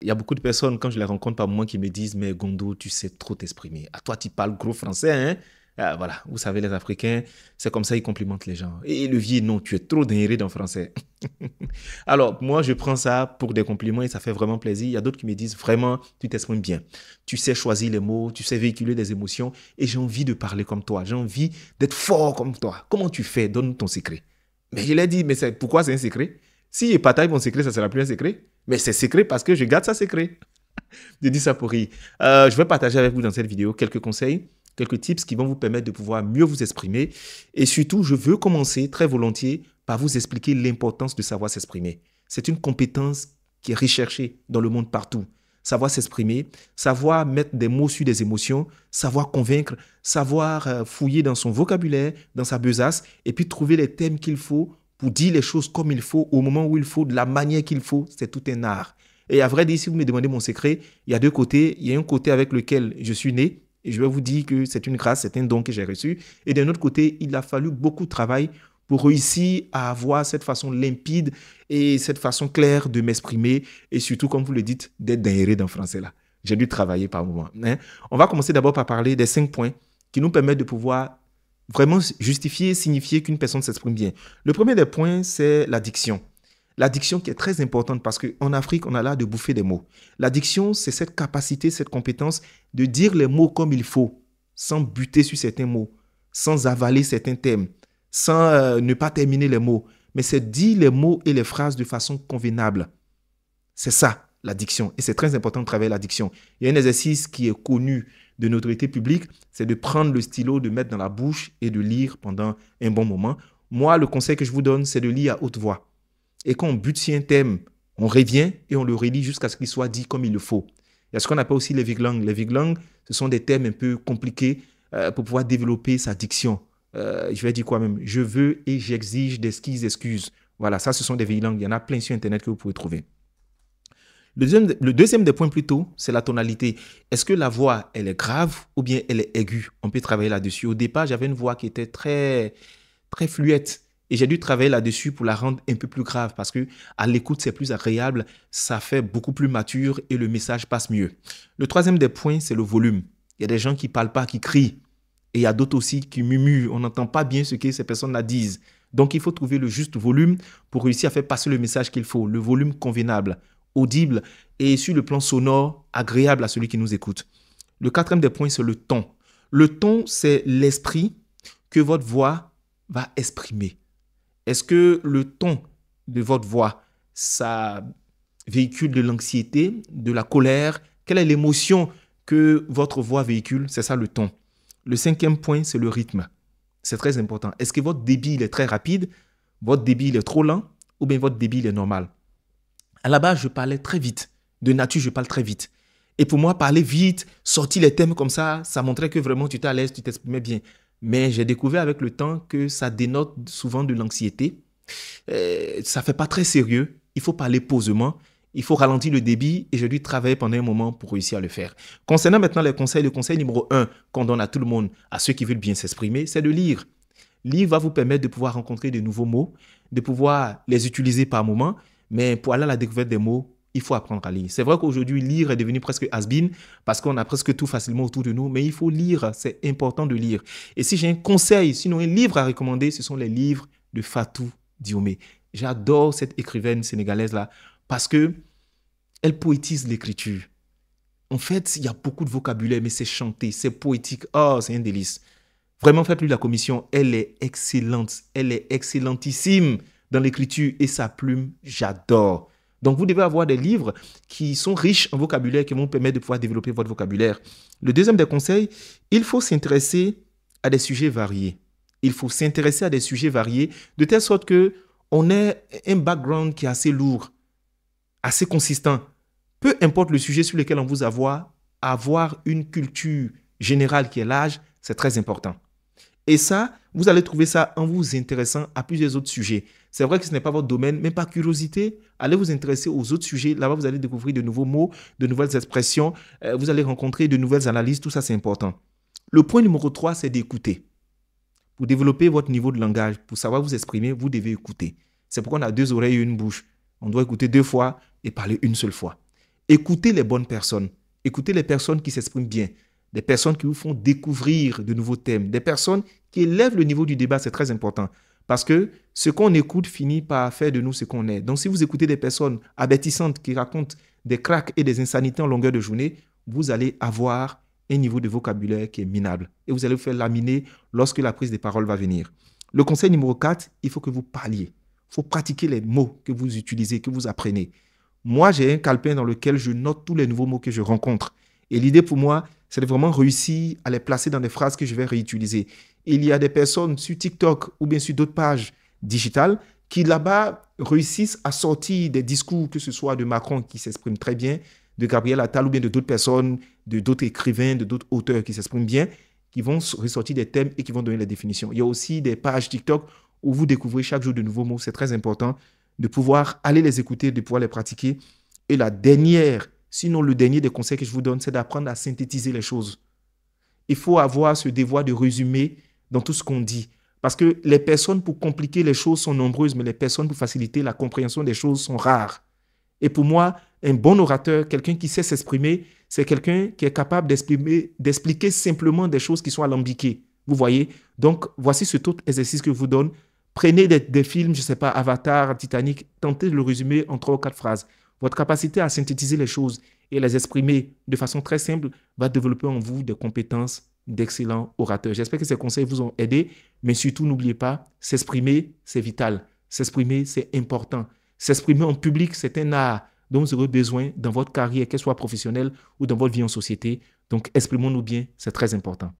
Il y a beaucoup de personnes, quand je les rencontre par moments, qui me disent, mais Gondo, tu sais trop t'exprimer. À toi, tu parles gros français, hein? Ah, voilà, vous savez, les Africains, c'est comme ça, ils complimentent les gens. Et le vieux, non, tu es trop dingue dans le français. Alors, moi, je prends ça pour des compliments et ça fait vraiment plaisir. Il y a d'autres qui me disent, vraiment, tu t'exprimes bien. Tu sais choisir les mots, tu sais véhiculer des émotions et j'ai envie de parler comme toi. J'ai envie d'être fort comme toi. Comment tu fais? Donne ton secret. Mais je l'ai dit, mais pourquoi c'est un secret? Si je partage mon secret, ça ne sera plus un secret. Mais c'est secret parce que je garde ça secret. Je dis ça pour rire. Je vais partager avec vous dans cette vidéo quelques conseils, quelques tips qui vont vous permettre de pouvoir mieux vous exprimer. Et surtout, je veux commencer très volontiers par vous expliquer l'importance de savoir s'exprimer. C'est une compétence qui est recherchée dans le monde partout. Savoir s'exprimer, savoir mettre des mots sur des émotions, savoir convaincre, savoir fouiller dans son vocabulaire, dans sa besace, et puis trouver les thèmes qu'il faut pour dire les choses comme il faut, au moment où il faut, de la manière qu'il faut. C'est tout un art. Et à vrai dire, si vous me demandez mon secret, il y a deux côtés. Il y a un côté avec lequel je suis né, et je vais vous dire que c'est une grâce, c'est un don que j'ai reçu. Et d'un autre côté, il a fallu beaucoup de travail pour réussir à avoir cette façon limpide et cette façon claire de m'exprimer, et surtout, comme vous le dites, d'être dingue dans le français là. J'ai dû travailler par moment. Hein. On va commencer d'abord par parler des 5 points qui nous permettent de pouvoir vraiment justifier, signifier qu'une personne s'exprime bien. Le premier des points, c'est l'addiction. L'addiction qui est très importante parce qu'en Afrique, on a l'art de bouffer des mots. L'addiction, c'est cette capacité, cette compétence de dire les mots comme il faut, sans buter sur certains mots, sans avaler certains thèmes, sans ne pas terminer les mots. Mais c'est dire les mots et les phrases de façon convenable. C'est ça, l'addiction. Et c'est très important de travailler l'addiction. Il y a un exercice qui est connu de notre autorité publique, c'est de prendre le stylo, de mettre dans la bouche et de lire pendant un bon moment. Moi, le conseil que je vous donne, c'est de lire à haute voix. Et quand on bute sur un thème, on revient et on le relit jusqu'à ce qu'il soit dit comme il le faut. Il y a ce qu'on appelle aussi les viglangues. Les viglangues, ce sont des thèmes un peu compliqués pour pouvoir développer sa diction. Je vais dire quoi même? Je veux et j'exige d'excuses. Voilà, ça, ce sont des viglangues. Il y en a plein sur Internet que vous pouvez trouver. Le deuxième des points plutôt, c'est la tonalité. Est-ce que la voix, elle est grave ou bien elle est aiguë? On peut travailler là-dessus. Au départ, j'avais une voix qui était très fluette. Et j'ai dû travailler là-dessus pour la rendre un peu plus grave parce que à l'écoute, c'est plus agréable, ça fait beaucoup plus mature et le message passe mieux. Le troisième des points, c'est le volume. Il y a des gens qui ne parlent pas, qui crient. Et il y a d'autres aussi qui murmurent. On n'entend pas bien ce que ces personnes-là disent. Donc, il faut trouver le juste volume pour réussir à faire passer le message qu'il faut. Le volume convenable, audible et sur le plan sonore, agréable à celui qui nous écoute. Le quatrième des points, c'est le ton. Le ton, c'est l'esprit que votre voix va exprimer. Est-ce que le ton de votre voix, ça véhicule de l'anxiété, de la colère? Quelle est l'émotion que votre voix véhicule? C'est ça le ton. Le cinquième point, c'est le rythme. C'est très important. Est-ce que votre débit il est très rapide, votre débit il est trop lent ou bien votre débit il est normal? À la base, je parlais très vite. De nature, je parle très vite. Et pour moi, parler vite, sortir les thèmes comme ça montrait que vraiment tu étais à l'aise, tu t'exprimais bien. Mais j'ai découvert avec le temps que ça dénote souvent de l'anxiété. Ça ne fait pas très sérieux. Il faut parler posément. Il faut ralentir le débit et j'ai dû travailler pendant un moment pour réussir à le faire. Concernant maintenant les conseils, le conseil numéro 1 qu'on donne à tout le monde, à ceux qui veulent bien s'exprimer, c'est de lire. Lire va vous permettre de pouvoir rencontrer de nouveaux mots, de pouvoir les utiliser par moment, mais pour aller à la découverte des mots, il faut apprendre à lire. C'est vrai qu'aujourd'hui, lire est devenu presque has-been parce qu'on a presque tout facilement autour de nous, mais il faut lire, c'est important de lire. Et si j'ai un conseil, sinon un livre à recommander, ce sont les livres de Fatou Diomé. J'adore cette écrivaine sénégalaise-là parce que elle poétise l'écriture. En fait, il y a beaucoup de vocabulaire, mais c'est chanté, c'est poétique. Oh, c'est un délice. Vraiment, faites-lui la commission. Elle est excellente. Elle est excellentissime dans l'écriture et sa plume, j'adore. Donc, vous devez avoir des livres qui sont riches en vocabulaire, qui vont vous permettre de pouvoir développer votre vocabulaire. Le deuxième des conseils, il faut s'intéresser à des sujets variés. Il faut s'intéresser à des sujets variés de telle sorte que on ait un background qui est assez lourd, assez consistant. Peu importe le sujet sur lequel on vous avoir une culture générale qui est large, c'est très important. Et ça, vous allez trouver ça en vous intéressant à plusieurs autres sujets. C'est vrai que ce n'est pas votre domaine, mais par curiosité, allez vous intéresser aux autres sujets. Là-bas, vous allez découvrir de nouveaux mots, de nouvelles expressions. Vous allez rencontrer de nouvelles analyses. Tout ça, c'est important. Le point numéro 3, c'est d'écouter. Pour développer votre niveau de langage, pour savoir vous exprimer, vous devez écouter. C'est pourquoi on a 2 oreilles et une bouche. On doit écouter 2 fois et parler une seule fois. Écoutez les bonnes personnes. Écoutez les personnes qui s'expriment bien. Des personnes qui vous font découvrir de nouveaux thèmes. Des personnes qui élèvent le niveau du débat, c'est très important. Parce que ce qu'on écoute finit par faire de nous ce qu'on est. Donc si vous écoutez des personnes abertissantes qui racontent des cracks et des insanités en longueur de journée, vous allez avoir un niveau de vocabulaire qui est minable. Et vous allez vous faire laminer lorsque la prise de parole va venir. Le conseil numéro 4, il faut que vous parliez. Il faut pratiquer les mots que vous utilisez, que vous apprenez. Moi, j'ai un calepin dans lequel je note tous les nouveaux mots que je rencontre. Et l'idée pour moi, c'est de vraiment réussir à les placer dans des phrases que je vais réutiliser. Il y a des personnes sur TikTok ou bien sur d'autres pages digitales qui là-bas réussissent à sortir des discours, que ce soit de Macron qui s'exprime très bien, de Gabriel Attal ou bien de d'autres personnes, de d'autres écrivains, de d'autres auteurs qui s'expriment bien, qui vont ressortir des thèmes et qui vont donner les définitions. Il y a aussi des pages TikTok où vous découvrez chaque jour de nouveaux mots. C'est très important de pouvoir aller les écouter, de pouvoir les pratiquer. Et la dernière, sinon le dernier des conseils que je vous donne, c'est d'apprendre à synthétiser les choses. Il faut avoir ce devoir de résumé dans tout ce qu'on dit. Parce que les personnes pour compliquer les choses sont nombreuses, mais les personnes pour faciliter la compréhension des choses sont rares. Et pour moi, un bon orateur, quelqu'un qui sait s'exprimer, c'est quelqu'un qui est capable d'expliquer simplement des choses qui sont alambiquées. Vous voyez? Donc, voici ce tout exercice que je vous donne. Prenez des films, je ne sais pas, Avatar, Titanic, tentez de le résumer en 3 ou 4 phrases. Votre capacité à synthétiser les choses et les exprimer de façon très simple va développer en vous des compétences d'excellents orateurs. J'espère que ces conseils vous ont aidé, mais surtout, n'oubliez pas, s'exprimer, c'est vital. S'exprimer, c'est important. S'exprimer en public, c'est un art dont vous aurez besoin dans votre carrière, qu'elle soit professionnelle ou dans votre vie en société. Donc, exprimons-nous bien, c'est très important.